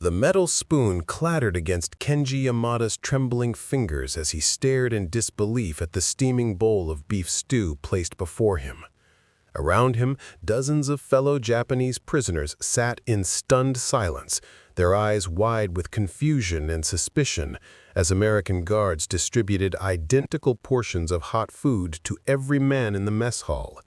The metal spoon clattered against Kenji Yamada's trembling fingers as he stared in disbelief at the steaming bowl of beef stew placed before him. Around him, dozens of fellow Japanese prisoners sat in stunned silence, their eyes wide with confusion and suspicion, as American guards distributed identical portions of hot food to every man in the mess hall.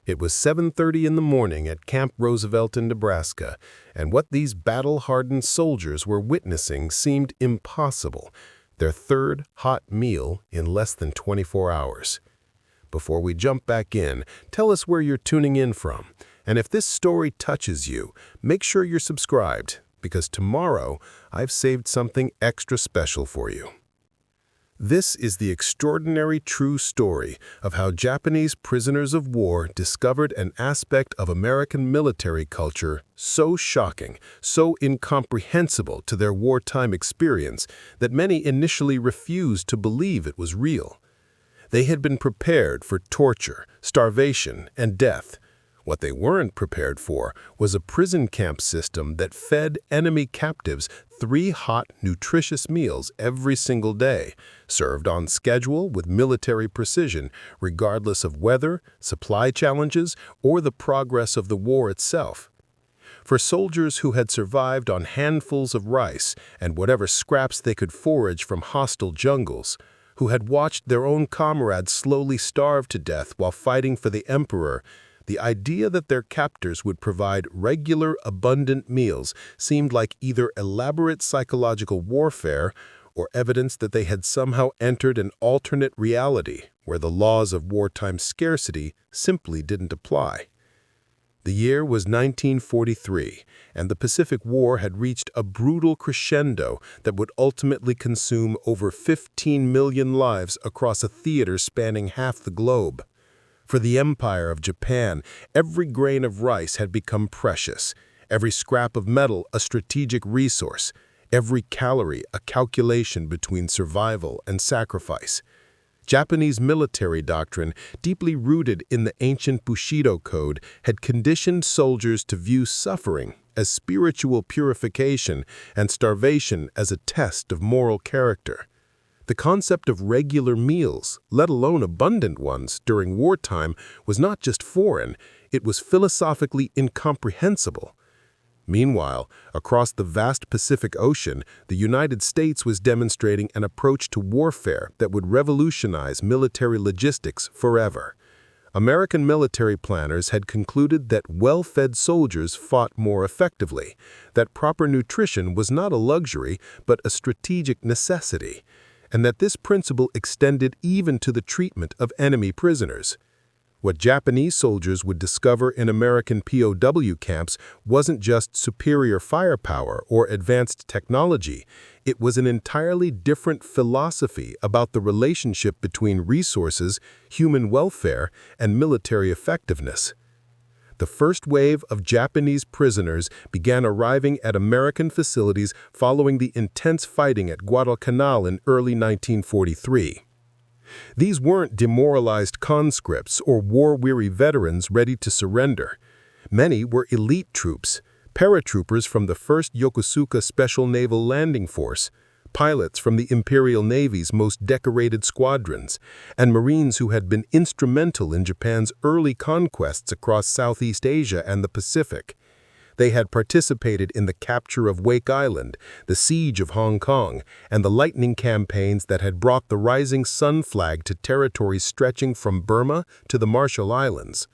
It was 7:30 in the morning at Camp Roosevelt in Nebraska, and what these battle-hardened soldiers were witnessing seemed impossible, their third hot meal in less than 24 hours. Before we jump back in, tell us where you're tuning in from, and if this story touches you, make sure you're subscribed, because tomorrow I've saved something extra special for you. This is the extraordinary true story of how Japanese prisoners of war discovered an aspect of American military culture so shocking, so incomprehensible to their wartime experience that many initially refused to believe it was real. They had been prepared for torture, starvation, and death. What they weren't prepared for was a prison camp system that fed enemy captives 3 hot, nutritious meals every single day, served on schedule with military precision, regardless of weather, supply challenges, or the progress of the war itself. For soldiers who had survived on handfuls of rice and whatever scraps they could forage from hostile jungles, who had watched their own comrades slowly starve to death while fighting for the emperor, the idea that their captors would provide regular, abundant meals seemed like either elaborate psychological warfare or evidence that they had somehow entered an alternate reality where the laws of wartime scarcity simply didn't apply. The year was 1943, and the Pacific War had reached a brutal crescendo that would ultimately consume over 15 million lives across a theater spanning half the globe. For the Empire of Japan, every grain of rice had become precious, every scrap of metal a strategic resource, every calorie a calculation between survival and sacrifice. Japanese military doctrine, deeply rooted in the ancient Bushido code, had conditioned soldiers to view suffering as spiritual purification and starvation as a test of moral character. The concept of regular meals, let alone abundant ones, during wartime was not just foreign, it was philosophically incomprehensible. Meanwhile, across the vast Pacific Ocean, the United States was demonstrating an approach to warfare that would revolutionize military logistics forever. American military planners had concluded that well-fed soldiers fought more effectively, that proper nutrition was not a luxury but a strategic necessity, and that this principle extended even to the treatment of enemy prisoners. What Japanese soldiers would discover in American POW camps wasn't just superior firepower or advanced technology, it was an entirely different philosophy about the relationship between resources, human welfare, and military effectiveness. The first wave of Japanese prisoners began arriving at American facilities following the intense fighting at Guadalcanal in early 1943. These weren't demoralized conscripts or war-weary veterans ready to surrender. Many were elite troops, paratroopers from the 1st Yokosuka Special Naval Landing Force, pilots from the Imperial Navy's most decorated squadrons, and Marines who had been instrumental in Japan's early conquests across Southeast Asia and the Pacific. They had participated in the capture of Wake Island, the siege of Hong Kong, and the lightning campaigns that had brought the rising sun flag to territories stretching from Burma to the Marshall Islands.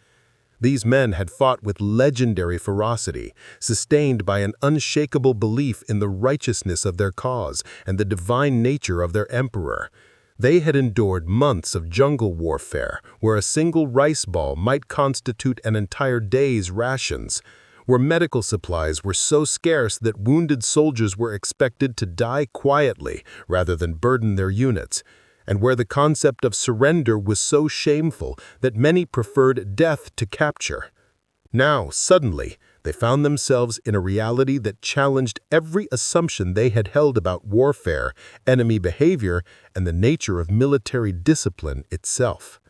These men had fought with legendary ferocity, sustained by an unshakable belief in the righteousness of their cause and the divine nature of their emperor. They had endured months of jungle warfare, where a single rice ball might constitute an entire day's rations, where medical supplies were so scarce that wounded soldiers were expected to die quietly rather than burden their units, and where the concept of surrender was so shameful that many preferred death to capture. Now, suddenly, they found themselves in a reality that challenged every assumption they had held about warfare, enemy behavior, and the nature of military discipline itself.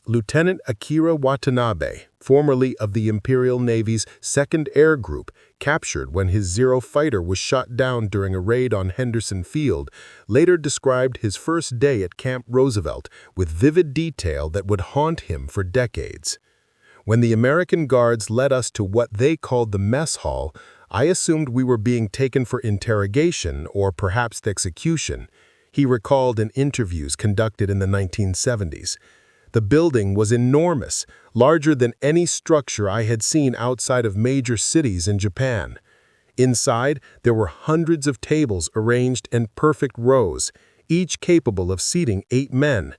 Lieutenant Akira Watanabe, formerly of the Imperial Navy's 2nd Air Group, captured when his Zero fighter was shot down during a raid on Henderson Field, later described his first day at Camp Roosevelt with vivid detail that would haunt him for decades. When the American guards led us to what they called the mess hall, I assumed we were being taken for interrogation or perhaps execution, he recalled in interviews conducted in the 1970s. The building was enormous, larger than any structure I had seen outside of major cities in Japan. Inside, there were hundreds of tables arranged in perfect rows, each capable of seating 8 men.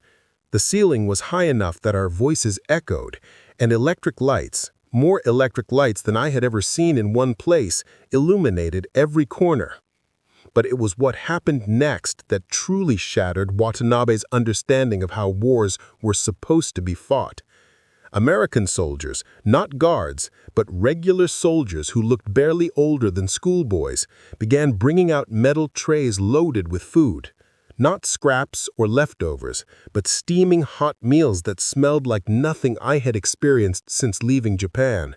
The ceiling was high enough that our voices echoed, and electric lights, more electric lights than I had ever seen in one place, illuminated every corner. But it was what happened next that truly shattered Watanabe's understanding of how wars were supposed to be fought. American soldiers, not guards, but regular soldiers who looked barely older than schoolboys, began bringing out metal trays loaded with food. Not scraps or leftovers, but steaming hot meals that smelled like nothing I had experienced since leaving Japan.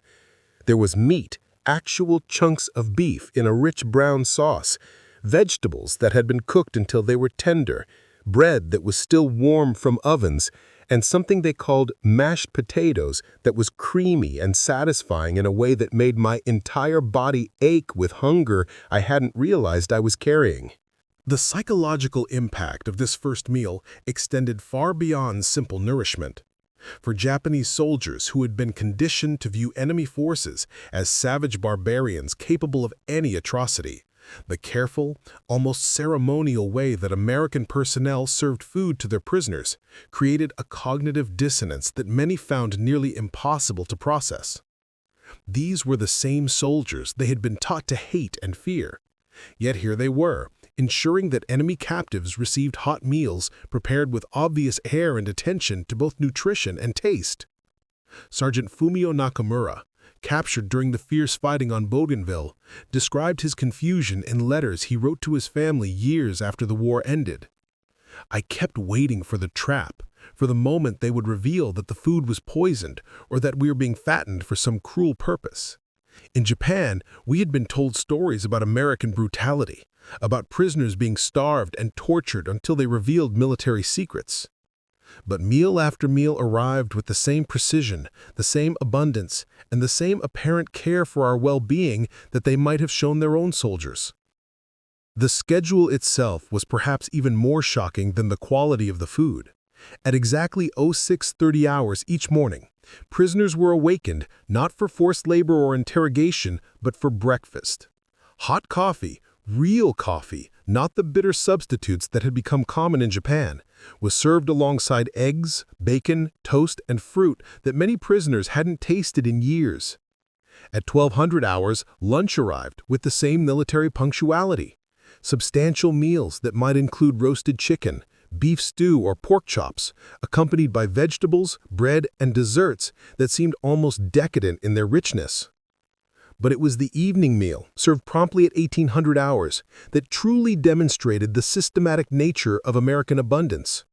There was meat, actual chunks of beef in a rich brown sauce, vegetables that had been cooked until they were tender, bread that was still warm from ovens, and something they called mashed potatoes that was creamy and satisfying in a way that made my entire body ache with hunger I hadn't realized I was carrying. The psychological impact of this first meal extended far beyond simple nourishment. For Japanese soldiers who had been conditioned to view enemy forces as savage barbarians capable of any atrocity, the careful, almost ceremonial way that American personnel served food to their prisoners created a cognitive dissonance that many found nearly impossible to process. These were the same soldiers they had been taught to hate and fear. Yet here they were, ensuring that enemy captives received hot meals prepared with obvious care and attention to both nutrition and taste. Sergeant Fumio Nakamura, captured during the fierce fighting on Bougainville, described his confusion in letters he wrote to his family years after the war ended. "I kept waiting for the trap, for the moment they would reveal that the food was poisoned or that we were being fattened for some cruel purpose. In Japan, we had been told stories about American brutality, about prisoners being starved and tortured until they revealed military secrets. But meal after meal arrived with the same precision, the same abundance, and the same apparent care for our well-being that they might have shown their own soldiers. The schedule itself was perhaps even more shocking than the quality of the food. At exactly 06:30 hours each morning, prisoners were awakened not for forced labor or interrogation, but for breakfast. Hot coffee, real coffee, not the bitter substitutes that had become common in Japan, was served alongside eggs, bacon, toast, and fruit that many prisoners hadn't tasted in years. At 1200 hours, lunch arrived with the same military punctuality. Substantial meals that might include roasted chicken, beef stew or pork chops, accompanied by vegetables, bread, and desserts that seemed almost decadent in their richness. But it was the evening meal, served promptly at 1800 hours, that truly demonstrated the systematic nature of American abundance.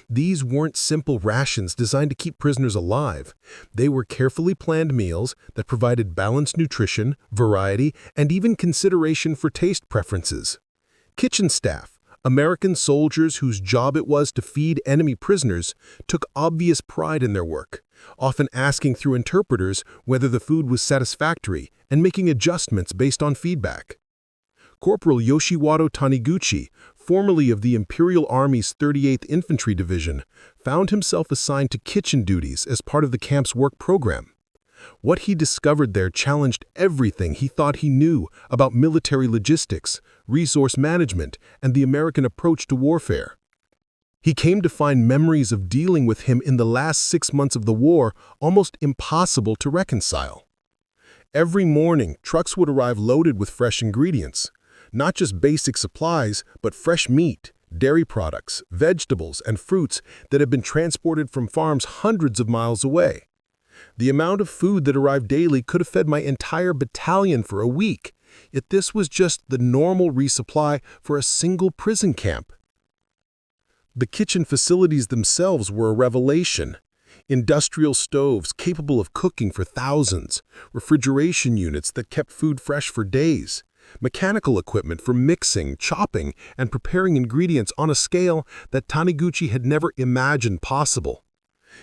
These weren't simple rations designed to keep prisoners alive. They were carefully planned meals that provided balanced nutrition, variety, and even consideration for taste preferences. Kitchen staff, American soldiers whose job it was to feed enemy prisoners, took obvious pride in their work, often asking through interpreters whether the food was satisfactory and making adjustments based on feedback. Corporal Yoshiwado Taniguchi, formerly of the Imperial Army's 38th Infantry Division, found himself assigned to kitchen duties as part of the camp's work program. What he discovered there challenged everything he thought he knew about military logistics, resource management, and the American approach to warfare. He came to find memories of dealing with him in the last 6 months of the war almost impossible to reconcile. Every morning, trucks would arrive loaded with fresh ingredients, not just basic supplies, but fresh meat, dairy products, vegetables, and fruits that had been transported from farms hundreds of miles away. The amount of food that arrived daily could have fed my entire battalion for a week, yet this was just the normal resupply for a single prison camp. The kitchen facilities themselves were a revelation. Industrial stoves capable of cooking for thousands, refrigeration units that kept food fresh for days, mechanical equipment for mixing, chopping, and preparing ingredients on a scale that Taniguchi had never imagined possible.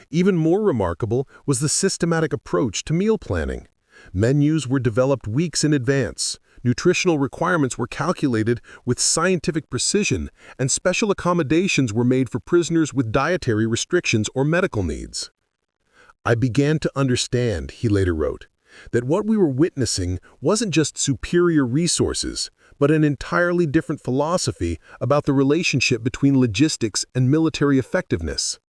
Even more remarkable was the systematic approach to meal planning. Menus were developed weeks in advance, nutritional requirements were calculated with scientific precision, and special accommodations were made for prisoners with dietary restrictions or medical needs. I began to understand, he later wrote, that what we were witnessing wasn't just superior resources, but an entirely different philosophy about the relationship between logistics and military effectiveness.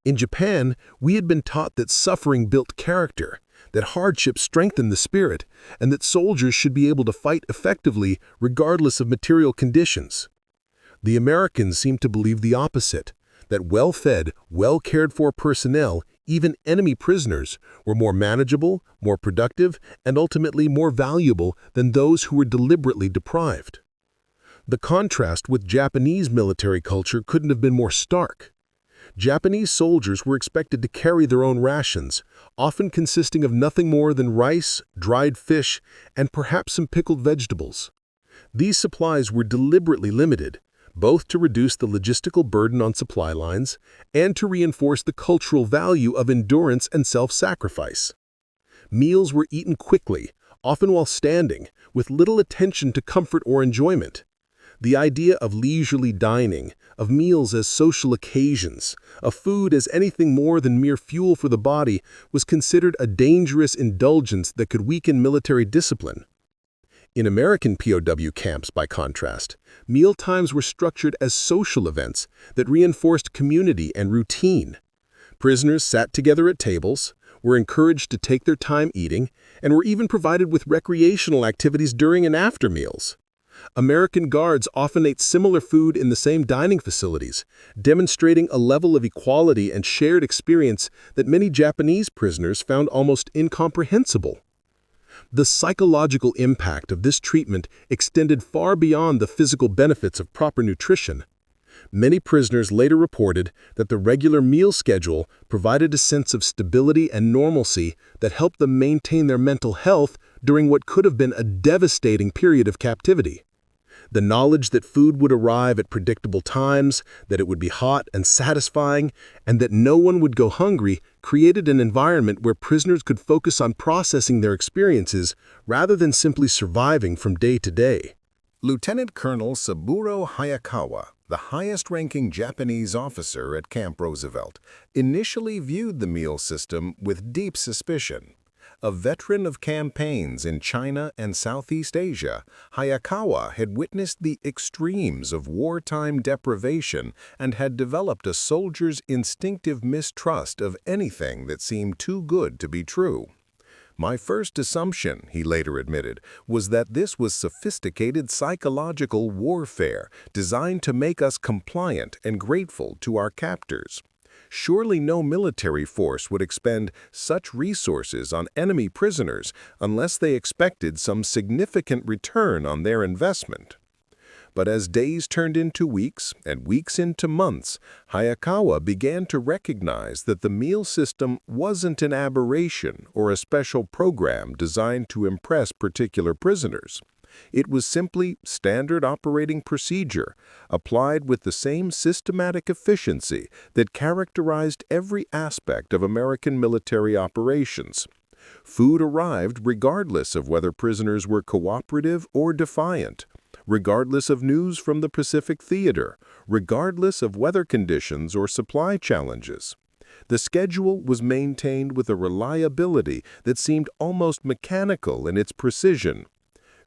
In Japan, we had been taught that suffering built character, that hardship strengthened the spirit, and that soldiers should be able to fight effectively regardless of material conditions. The Americans seemed to believe the opposite, that well-fed, well-cared-for personnel, even enemy prisoners, were more manageable, more productive, and ultimately more valuable than those who were deliberately deprived. The contrast with Japanese military culture couldn't have been more stark. Japanese soldiers were expected to carry their own rations, often consisting of nothing more than rice, dried fish, and perhaps some pickled vegetables. These supplies were deliberately limited, both to reduce the logistical burden on supply lines and to reinforce the cultural value of endurance and self-sacrifice. Meals were eaten quickly, often while standing, with little attention to comfort or enjoyment. The idea of leisurely dining, of meals as social occasions, of food as anything more than mere fuel for the body, was considered a dangerous indulgence that could weaken military discipline. In American POW camps, by contrast, mealtimes were structured as social events that reinforced community and routine. Prisoners sat together at tables, were encouraged to take their time eating, and were even provided with recreational activities during and after meals. American guards often ate similar food in the same dining facilities, demonstrating a level of equality and shared experience that many Japanese prisoners found almost incomprehensible. The psychological impact of this treatment extended far beyond the physical benefits of proper nutrition. Many prisoners later reported that the regular meal schedule provided a sense of stability and normalcy that helped them maintain their mental health during what could have been a devastating period of captivity. The knowledge that food would arrive at predictable times, that it would be hot and satisfying, and that no one would go hungry created an environment where prisoners could focus on processing their experiences rather than simply surviving from day to day. Lieutenant Colonel Saburo Hayakawa, the highest-ranking Japanese officer at Camp Roosevelt, initially viewed the meal system with deep suspicion. A veteran of campaigns in China and Southeast Asia, Hayakawa had witnessed the extremes of wartime deprivation and had developed a soldier's instinctive mistrust of anything that seemed too good to be true. "My first assumption," he later admitted, was that this was sophisticated psychological warfare designed to make us compliant and grateful to our captors. Surely no military force would expend such resources on enemy prisoners unless they expected some significant return on their investment. But as days turned into weeks and weeks into months, Hayakawa began to recognize that the meal system wasn't an aberration or a special program designed to impress particular prisoners. It was simply standard operating procedure, applied with the same systematic efficiency that characterized every aspect of American military operations. Food arrived regardless of whether prisoners were cooperative or defiant, regardless of news from the Pacific Theater, regardless of weather conditions or supply challenges. The schedule was maintained with a reliability that seemed almost mechanical in its precision.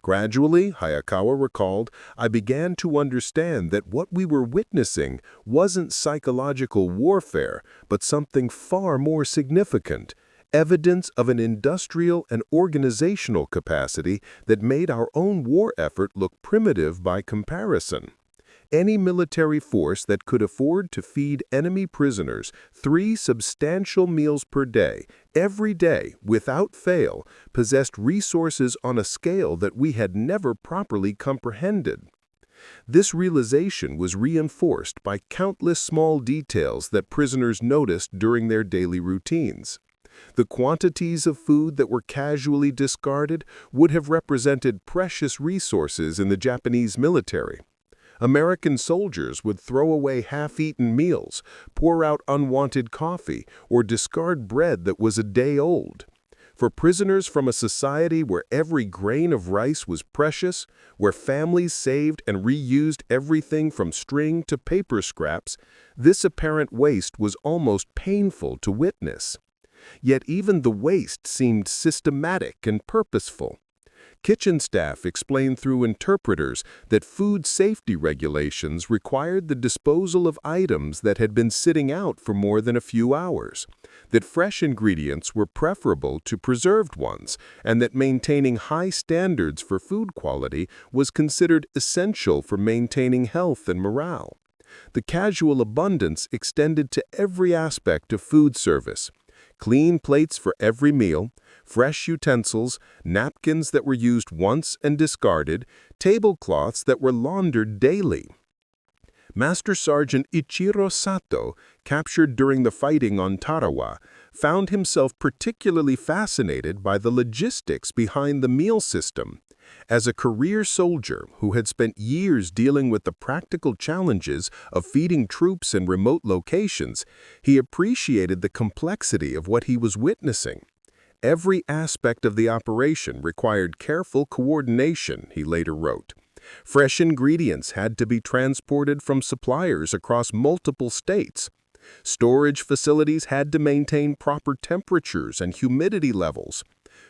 Gradually, Hayakawa recalled, I began to understand that what we were witnessing wasn't psychological warfare, but something far more significant, evidence of an industrial and organizational capacity that made our own war effort look primitive by comparison. Any military force that could afford to feed enemy prisoners 3 substantial meals per day, every day, without fail, possessed resources on a scale that we had never properly comprehended. This realization was reinforced by countless small details that prisoners noticed during their daily routines. The quantities of food that were casually discarded would have represented precious resources in the Japanese military. American soldiers would throw away half-eaten meals, pour out unwanted coffee, or discard bread that was a day old. For prisoners from a society where every grain of rice was precious, where families saved and reused everything from string to paper scraps, this apparent waste was almost painful to witness. Yet even the waste seemed systematic and purposeful. Kitchen staff explained through interpreters that food safety regulations required the disposal of items that had been sitting out for more than a few hours, that fresh ingredients were preferable to preserved ones, and that maintaining high standards for food quality was considered essential for maintaining health and morale. The casual abundance extended to every aspect of food service. Clean plates for every meal, fresh utensils, napkins that were used once and discarded, tablecloths that were laundered daily. Master Sergeant Ichiro Sato, captured during the fighting on Tarawa, found himself particularly fascinated by the logistics behind the meal system. As a career soldier who had spent years dealing with the practical challenges of feeding troops in remote locations, he appreciated the complexity of what he was witnessing. Every aspect of the operation required careful coordination, he later wrote. Fresh ingredients had to be transported from suppliers across multiple states. Storage facilities had to maintain proper temperatures and humidity levels.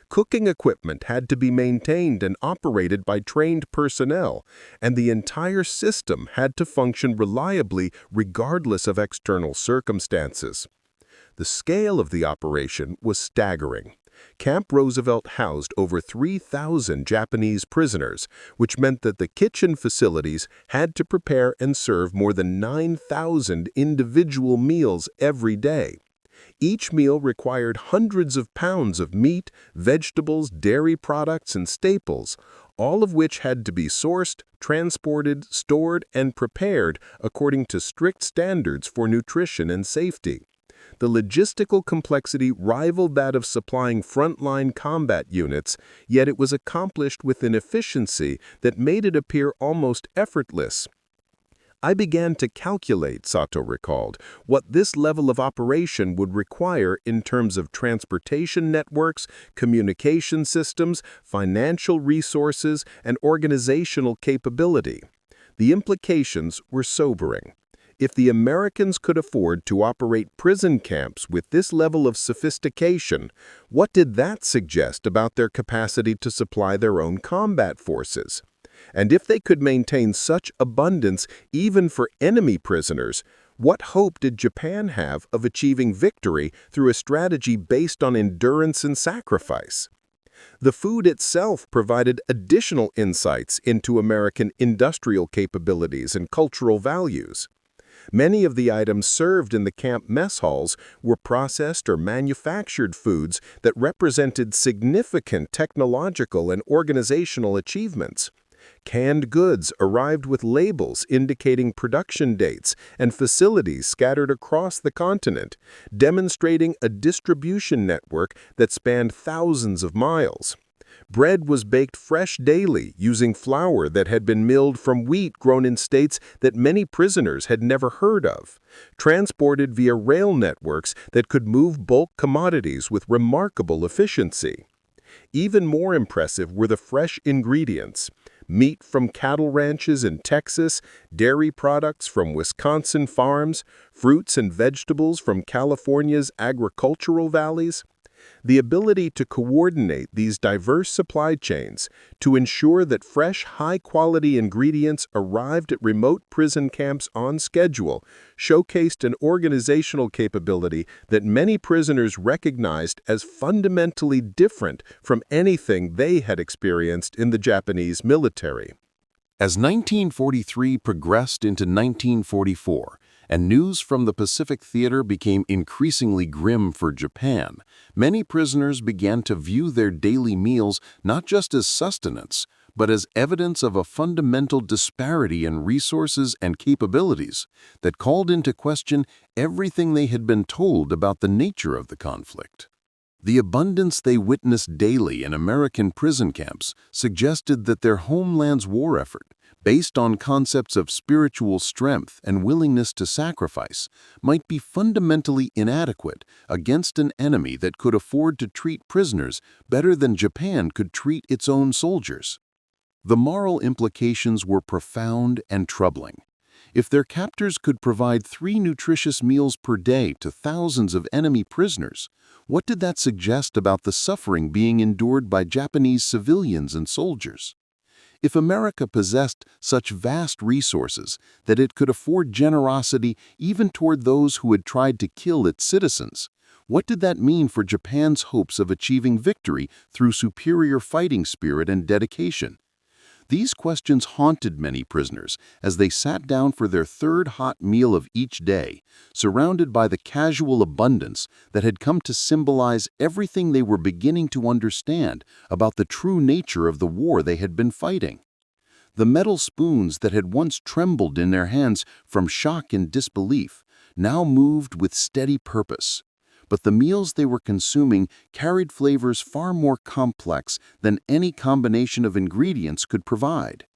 Cooking equipment had to be maintained and operated by trained personnel, and the entire system had to function reliably regardless of external circumstances. The scale of the operation was staggering. Camp Roosevelt housed over 3,000 Japanese prisoners, which meant that the kitchen facilities had to prepare and serve more than 9,000 individual meals every day. Each meal required hundreds of pounds of meat, vegetables, dairy products, and staples, all of which had to be sourced, transported, stored, and prepared according to strict standards for nutrition and safety. The logistical complexity rivaled that of supplying frontline combat units, yet it was accomplished with an efficiency that made it appear almost effortless. I began to calculate, Sato recalled, what this level of operation would require in terms of transportation networks, communication systems, financial resources, and organizational capability. The implications were sobering. If the Americans could afford to operate prison camps with this level of sophistication, what did that suggest about their capacity to supply their own combat forces? And if they could maintain such abundance even for enemy prisoners, what hope did Japan have of achieving victory through a strategy based on endurance and sacrifice? The food itself provided additional insights into American industrial capabilities and cultural values. Many of the items served in the camp mess halls were processed or manufactured foods that represented significant technological and organizational achievements. Canned goods arrived with labels indicating production dates and facilities scattered across the continent, demonstrating a distribution network that spanned thousands of miles. Bread was baked fresh daily using flour that had been milled from wheat grown in states that many prisoners had never heard of, transported via rail networks that could move bulk commodities with remarkable efficiency. Even more impressive were the fresh ingredients. Meat from cattle ranches in Texas, dairy products from Wisconsin farms, fruits and vegetables from California's agricultural valleys. The ability to coordinate these diverse supply chains to ensure that fresh, high-quality ingredients arrived at remote prison camps on schedule showcased an organizational capability that many prisoners recognized as fundamentally different from anything they had experienced in the Japanese military. As 1943 progressed into 1944, and news from the Pacific Theater became increasingly grim for Japan, many prisoners began to view their daily meals not just as sustenance, but as evidence of a fundamental disparity in resources and capabilities that called into question everything they had been told about the nature of the conflict. The abundance they witnessed daily in American prison camps suggested that their homeland's war effort, based on concepts of spiritual strength and willingness to sacrifice, might be fundamentally inadequate against an enemy that could afford to treat prisoners better than Japan could treat its own soldiers. The moral implications were profound and troubling. If their captors could provide 3 nutritious meals per day to thousands of enemy prisoners, what did that suggest about the suffering being endured by Japanese civilians and soldiers? If America possessed such vast resources that it could afford generosity even toward those who had tried to kill its citizens, what did that mean for Japan's hopes of achieving victory through superior fighting spirit and dedication? These questions haunted many prisoners as they sat down for their 3rd hot meal of each day, surrounded by the casual abundance that had come to symbolize everything they were beginning to understand about the true nature of the war they had been fighting. The metal spoons that had once trembled in their hands from shock and disbelief now moved with steady purpose. But the meals they were consuming carried flavors far more complex than any combination of ingredients could provide.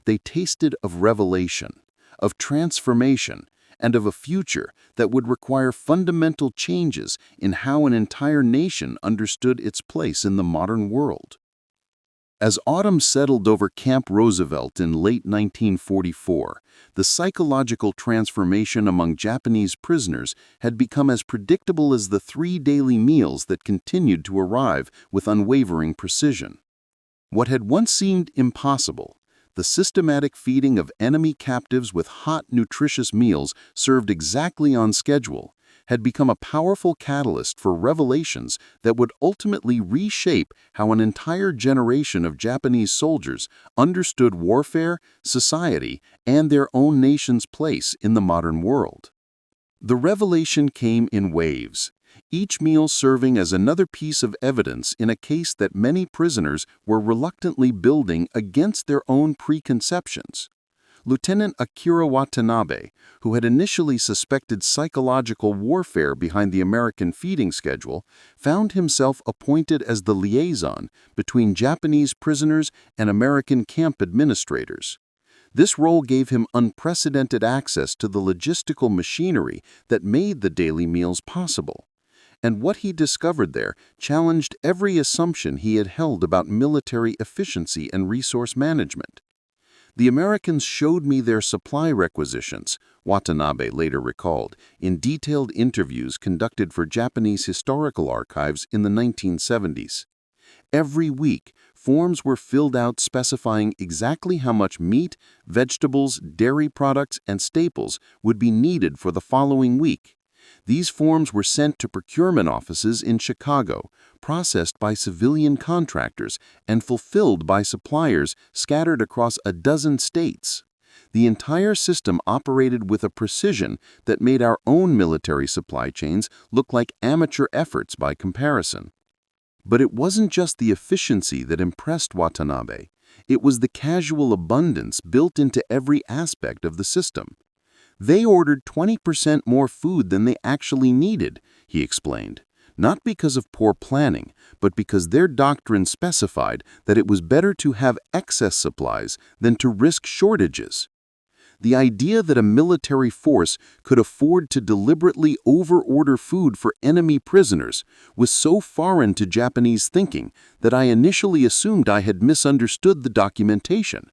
They tasted of revelation, of transformation, and of a future that would require fundamental changes in how an entire nation understood its place in the modern world. As autumn settled over Camp Roosevelt in late 1944, the psychological transformation among Japanese prisoners had become as predictable as the 3 daily meals that continued to arrive with unwavering precision. What had once seemed impossible, the systematic feeding of enemy captives with hot, nutritious meals served exactly on schedule, had become a powerful catalyst for revelations that would ultimately reshape how an entire generation of Japanese soldiers understood warfare, society, and their own nation's place in the modern world. The revelation came in waves, each meal serving as another piece of evidence in a case that many prisoners were reluctantly building against their own preconceptions. Lieutenant Akira Watanabe, who had initially suspected psychological warfare behind the American feeding schedule, found himself appointed as the liaison between Japanese prisoners and American camp administrators. This role gave him unprecedented access to the logistical machinery that made the daily meals possible. And what he discovered there challenged every assumption he had held about military efficiency and resource management. The Americans showed me their supply requisitions, Watanabe later recalled, in detailed interviews conducted for Japanese historical archives in the 1970s. Every week, forms were filled out specifying exactly how much meat, vegetables, dairy products, and staples would be needed for the following week. These forms were sent to procurement offices in Chicago, processed by civilian contractors, and fulfilled by suppliers scattered across a dozen states. The entire system operated with a precision that made our own military supply chains look like amateur efforts by comparison. But it wasn't just the efficiency that impressed Watanabe. It was the casual abundance built into every aspect of the system. They ordered 20% more food than they actually needed, he explained, not because of poor planning, but because their doctrine specified that it was better to have excess supplies than to risk shortages. The idea that a military force could afford to deliberately over-order food for enemy prisoners was so foreign to Japanese thinking that I initially assumed I had misunderstood the documentation.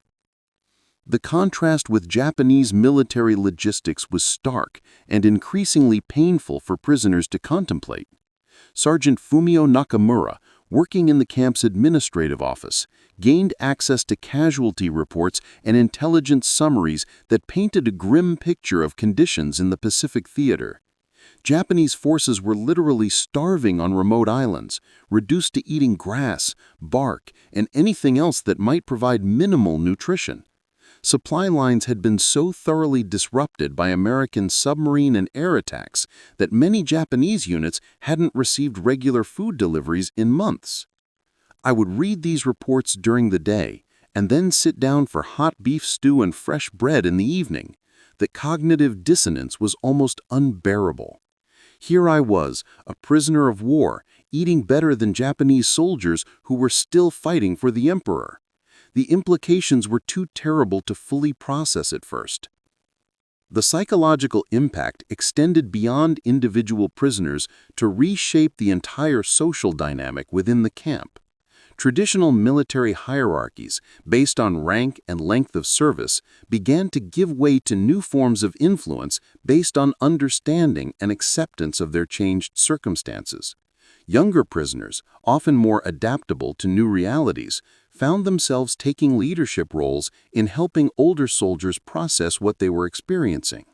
The contrast with Japanese military logistics was stark and increasingly painful for prisoners to contemplate. Sergeant Fumio Nakamura, working in the camp's administrative office, gained access to casualty reports and intelligence summaries that painted a grim picture of conditions in the Pacific Theater. Japanese forces were literally starving on remote islands, reduced to eating grass, bark, and anything else that might provide minimal nutrition. Supply lines had been so thoroughly disrupted by American submarine and air attacks that many Japanese units hadn't received regular food deliveries in months. I would read these reports during the day, and then sit down for hot beef stew and fresh bread in the evening, that cognitive dissonance was almost unbearable. Here I was, a prisoner of war, eating better than Japanese soldiers who were still fighting for the emperor. The implications were too terrible to fully process at first. The psychological impact extended beyond individual prisoners to reshape the entire social dynamic within the camp. Traditional military hierarchies, based on rank and length of service, began to give way to new forms of influence based on understanding and acceptance of their changed circumstances. Younger prisoners, often more adaptable to new realities, found themselves taking leadership roles in helping older soldiers process what they were experiencing.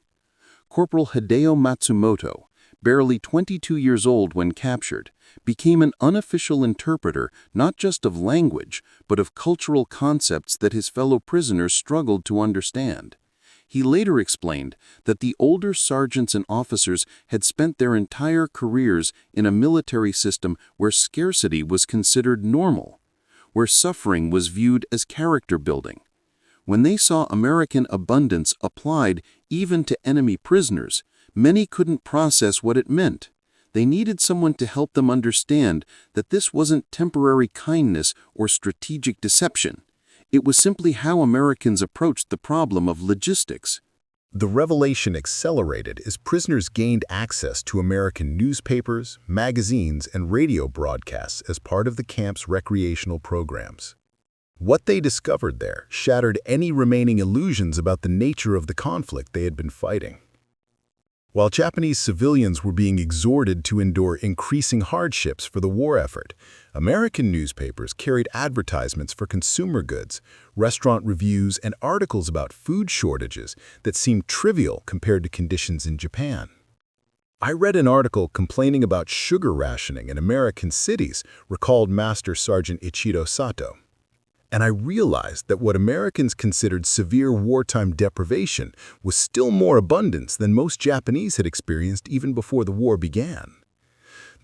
Corporal Hideo Matsumoto, barely 22 years old when captured, became an unofficial interpreter not just of language, but of cultural concepts that his fellow prisoners struggled to understand. He later explained that the older sergeants and officers had spent their entire careers in a military system where scarcity was considered normal, where suffering was viewed as character building. When they saw American abundance applied even to enemy prisoners, many couldn't process what it meant. They needed someone to help them understand that this wasn't temporary kindness or strategic deception. It was simply how Americans approached the problem of logistics. The revelation accelerated as prisoners gained access to American newspapers, magazines, and radio broadcasts as part of the camp's recreational programs. What they discovered there shattered any remaining illusions about the nature of the conflict they had been fighting. While Japanese civilians were being exhorted to endure increasing hardships for the war effort, American newspapers carried advertisements for consumer goods, restaurant reviews, and articles about food shortages that seemed trivial compared to conditions in Japan. I read an article complaining about sugar rationing in American cities, recalled Master Sergeant Ichiro Sato. And I realized that what Americans considered severe wartime deprivation was still more abundance than most Japanese had experienced even before the war began.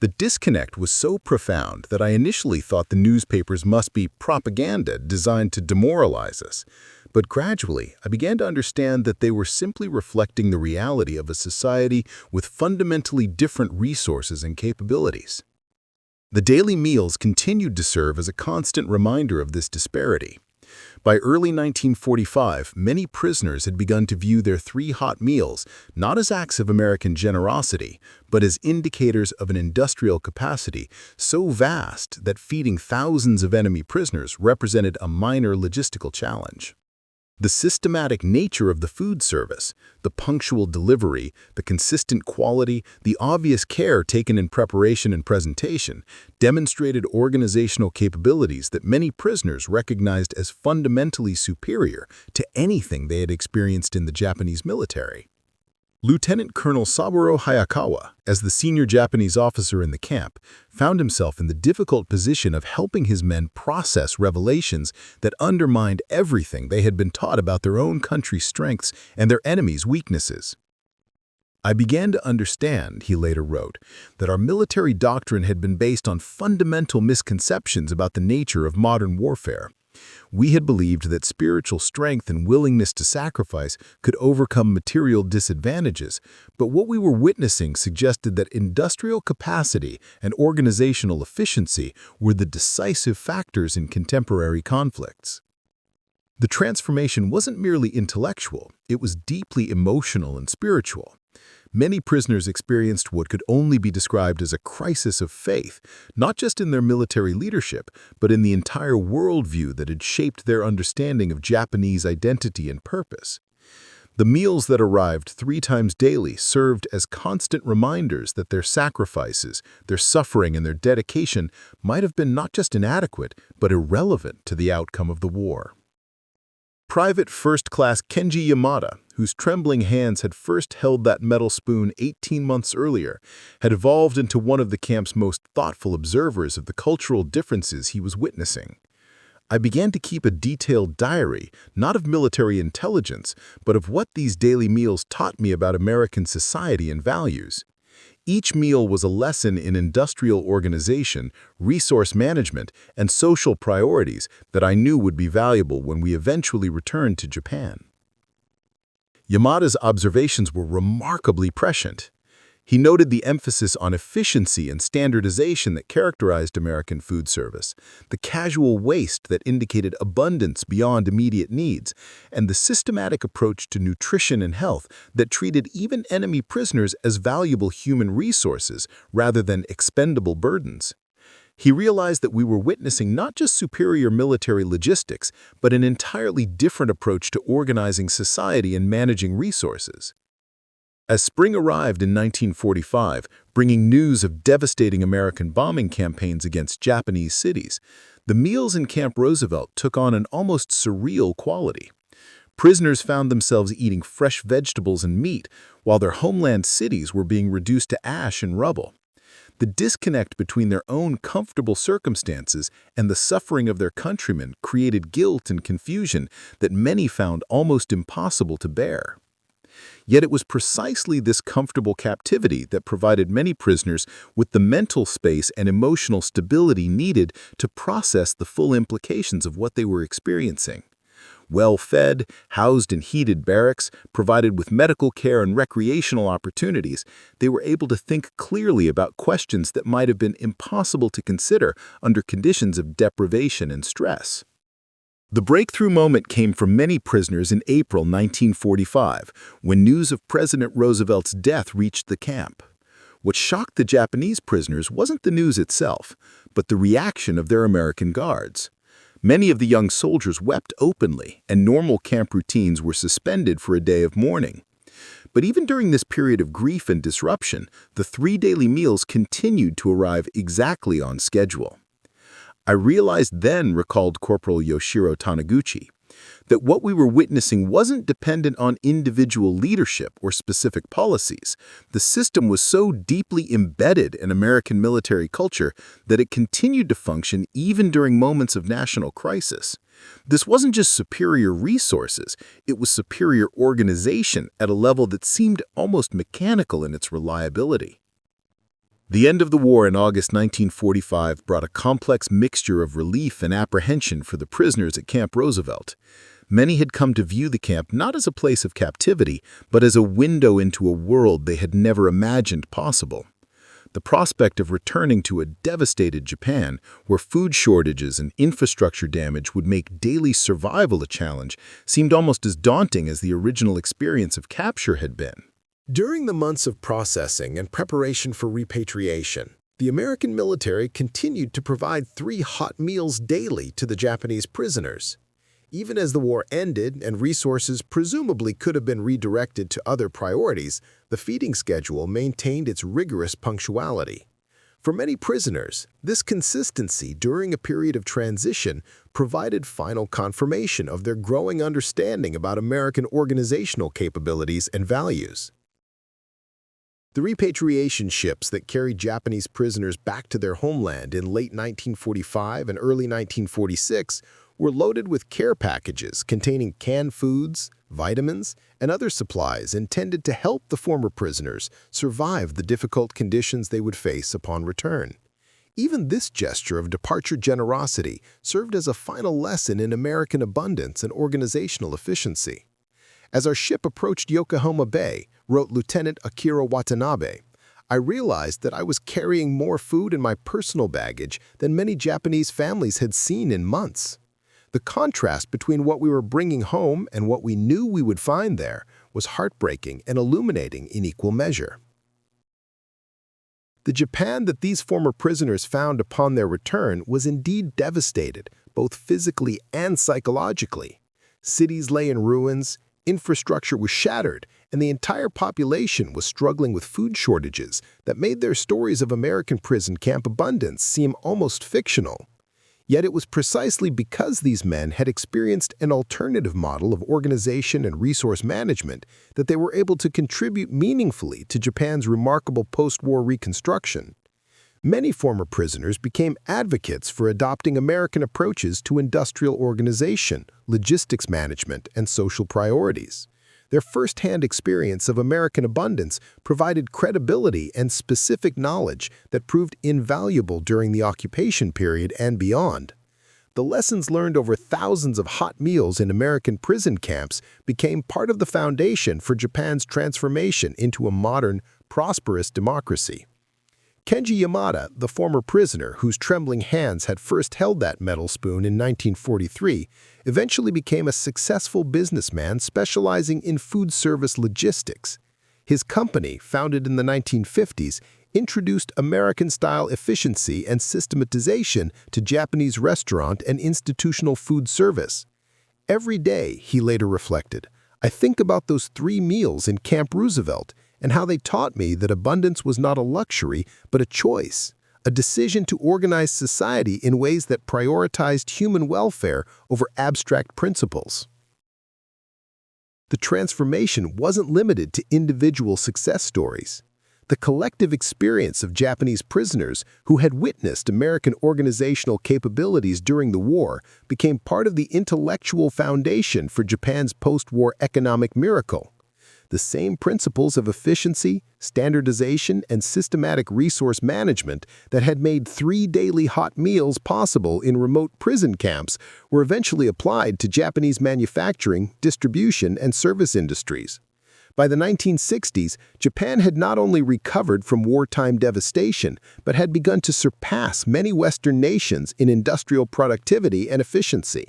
The disconnect was so profound that I initially thought the newspapers must be propaganda designed to demoralize us. But gradually, I began to understand that they were simply reflecting the reality of a society with fundamentally different resources and capabilities. The daily meals continued to serve as a constant reminder of this disparity. By early 1945, many prisoners had begun to view their 3 hot meals not as acts of American generosity, but as indicators of an industrial capacity so vast that feeding thousands of enemy prisoners represented a minor logistical challenge. The systematic nature of the food service, the punctual delivery, the consistent quality, the obvious care taken in preparation and presentation demonstrated organizational capabilities that many prisoners recognized as fundamentally superior to anything they had experienced in the Japanese military. Lieutenant Colonel Saburo Hayakawa, as the senior Japanese officer in the camp, found himself in the difficult position of helping his men process revelations that undermined everything they had been taught about their own country's strengths and their enemy's weaknesses. I began to understand, he later wrote, that our military doctrine had been based on fundamental misconceptions about the nature of modern warfare. We had believed that spiritual strength and willingness to sacrifice could overcome material disadvantages, but what we were witnessing suggested that industrial capacity and organizational efficiency were the decisive factors in contemporary conflicts. The transformation wasn't merely intellectual, it was deeply emotional and spiritual. Many prisoners experienced what could only be described as a crisis of faith, not just in their military leadership, but in the entire worldview that had shaped their understanding of Japanese identity and purpose. The meals that arrived 3 times daily served as constant reminders that their sacrifices, their suffering, and their dedication might have been not just inadequate, but irrelevant to the outcome of the war. Private First Class Kenji Yamada, whose trembling hands had first held that metal spoon 18 months earlier, had evolved into one of the camp's most thoughtful observers of the cultural differences he was witnessing. I began to keep a detailed diary, not of military intelligence, but of what these daily meals taught me about American society and values. Each meal was a lesson in industrial organization, resource management, and social priorities that I knew would be valuable when we eventually returned to Japan. Yamada's observations were remarkably prescient. He noted the emphasis on efficiency and standardization that characterized American food service, the casual waste that indicated abundance beyond immediate needs, and the systematic approach to nutrition and health that treated even enemy prisoners as valuable human resources rather than expendable burdens. He realized that we were witnessing not just superior military logistics, but an entirely different approach to organizing society and managing resources. As spring arrived in 1945, bringing news of devastating American bombing campaigns against Japanese cities, the meals in Camp Roosevelt took on an almost surreal quality. Prisoners found themselves eating fresh vegetables and meat, while their homeland cities were being reduced to ash and rubble. The disconnect between their own comfortable circumstances and the suffering of their countrymen created guilt and confusion that many found almost impossible to bear. Yet it was precisely this comfortable captivity that provided many prisoners with the mental space and emotional stability needed to process the full implications of what they were experiencing. Well-fed, housed in heated barracks, provided with medical care and recreational opportunities, they were able to think clearly about questions that might have been impossible to consider under conditions of deprivation and stress. The breakthrough moment came for many prisoners in April 1945, when news of President Roosevelt's death reached the camp. What shocked the Japanese prisoners wasn't the news itself, but the reaction of their American guards. Many of the young soldiers wept openly, and normal camp routines were suspended for a day of mourning. But even during this period of grief and disruption, the 3 daily meals continued to arrive exactly on schedule. I realized then, recalled Corporal Yoshiro Taniguchi, that what we were witnessing wasn't dependent on individual leadership or specific policies. The system was so deeply embedded in American military culture that it continued to function even during moments of national crisis. This wasn't just superior resources, it was superior organization at a level that seemed almost mechanical in its reliability. The end of the war in August 1945 brought a complex mixture of relief and apprehension for the prisoners at Camp Roosevelt. Many had come to view the camp not as a place of captivity, but as a window into a world they had never imagined possible. The prospect of returning to a devastated Japan, where food shortages and infrastructure damage would make daily survival a challenge, seemed almost as daunting as the original experience of capture had been. During the months of processing and preparation for repatriation, the American military continued to provide 3 hot meals daily to the Japanese prisoners. Even as the war ended and resources presumably could have been redirected to other priorities, the feeding schedule maintained its rigorous punctuality. For many prisoners, this consistency during a period of transition provided final confirmation of their growing understanding about American organizational capabilities and values. The repatriation ships that carried Japanese prisoners back to their homeland in late 1945 and early 1946 were loaded with care packages containing canned foods, vitamins, and other supplies intended to help the former prisoners survive the difficult conditions they would face upon return. Even this gesture of departure generosity served as a final lesson in American abundance and organizational efficiency. As our ship approached Yokohama Bay, wrote Lieutenant Akira Watanabe, I realized that I was carrying more food in my personal baggage than many Japanese families had seen in months. The contrast between what we were bringing home and what we knew we would find there was heartbreaking and illuminating in equal measure. The Japan that these former prisoners found upon their return was indeed devastated, both physically and psychologically. Cities lay in ruins, infrastructure was shattered, and the entire population was struggling with food shortages that made their stories of American prison camp abundance seem almost fictional. Yet it was precisely because these men had experienced an alternative model of organization and resource management that they were able to contribute meaningfully to Japan's remarkable post-war reconstruction. Many former prisoners became advocates for adopting American approaches to industrial organization, logistics management, and social priorities. Their first-hand experience of American abundance provided credibility and specific knowledge that proved invaluable during the occupation period and beyond. The lessons learned over thousands of hot meals in American prison camps became part of the foundation for Japan's transformation into a modern, prosperous democracy. Kenji Yamada, the former prisoner whose trembling hands had first held that metal spoon in 1943, eventually became a successful businessman specializing in food service logistics. His company, founded in the 1950s, introduced American-style efficiency and systematization to Japanese restaurant and institutional food service. Every day, he later reflected, I think about those 3 meals in Camp Roosevelt and how they taught me that abundance was not a luxury, but a choice, a decision to organize society in ways that prioritized human welfare over abstract principles. The transformation wasn't limited to individual success stories. The collective experience of Japanese prisoners who had witnessed American organizational capabilities during the war became part of the intellectual foundation for Japan's post-war economic miracle. The same principles of efficiency, standardization, and systematic resource management that had made 3 daily hot meals possible in remote prison camps were eventually applied to Japanese manufacturing, distribution, and service industries. By the 1960s, Japan had not only recovered from wartime devastation, but had begun to surpass many Western nations in industrial productivity and efficiency.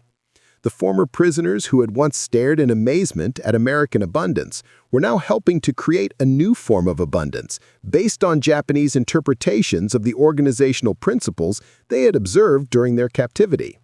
The former prisoners who had once stared in amazement at American abundance were now helping to create a new form of abundance based on Japanese interpretations of the organizational principles they had observed during their captivity.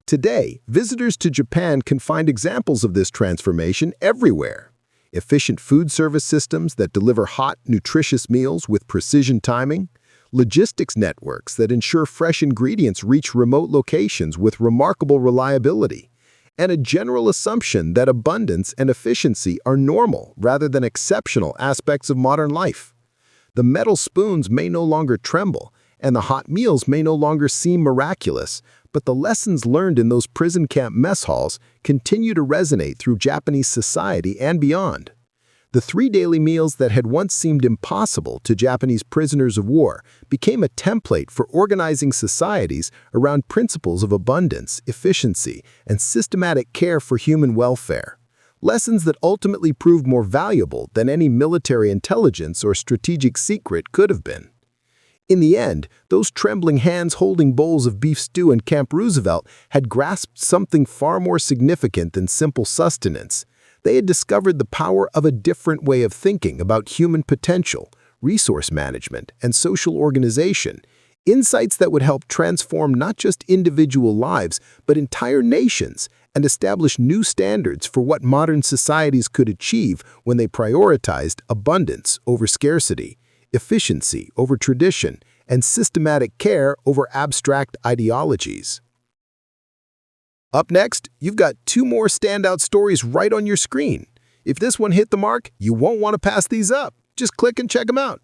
Today, visitors to Japan can find examples of this transformation everywhere. Efficient food service systems that deliver hot, nutritious meals with precision timing, logistics networks that ensure fresh ingredients reach remote locations with remarkable reliability, and a general assumption that abundance and efficiency are normal rather than exceptional aspects of modern life. The metal spoons may no longer tremble, and the hot meals may no longer seem miraculous, but the lessons learned in those prison camp mess halls continue to resonate through Japanese society and beyond. The 3 daily meals that had once seemed impossible to Japanese prisoners of war became a template for organizing societies around principles of abundance, efficiency, and systematic care for human welfare. Lessons that ultimately proved more valuable than any military intelligence or strategic secret could have been. In the end, those trembling hands holding bowls of beef stew in Camp Roosevelt had grasped something far more significant than simple sustenance. They had discovered the power of a different way of thinking about human potential, resource management, and social organization, insights that would help transform not just individual lives, but entire nations, and establish new standards for what modern societies could achieve when they prioritized abundance over scarcity, efficiency over tradition, and systematic care over abstract ideologies. Up next, you've got 2 more standout stories right on your screen. If this one hit the mark, you won't want to pass these up. Just click and check them out.